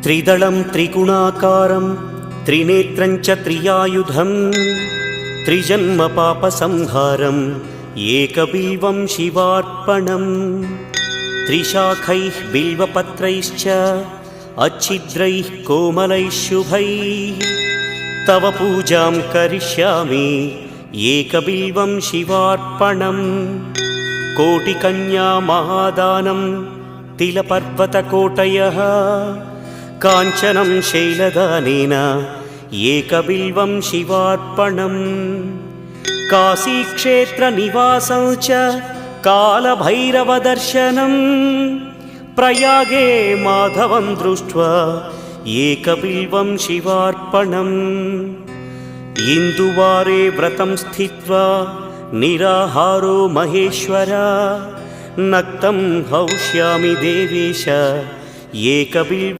त्रिदलं त्रिगुणाकारं त्रिनेत्रं च त्रियायुधं त्रिजन्म पापसंहारम् एकबिल्वं शिवार्पणम् त्रिशाखैः बिल्वपत्रैश्च अच्छिद्रैः कोमलैः शुभैः तव पूजां करिष्यामि एकबिल्वं शिवार्पणम् कोटिकन्या महादानं तिलपर्वतकोटयः काञ्चनं शैलदानेन एकबिल्वं शिवार्पणम् काशीक्षेत्रनिवासं च कालभैरवदर्शनं प्रयागे माधवं दृष्ट्वा एकबिल्वं शिवार्पणम् इन्दुवारे व्रतं स्थित्वा निराहारो महेश्वर नक्तं हौष्यामि देवेश एकबिल्वम्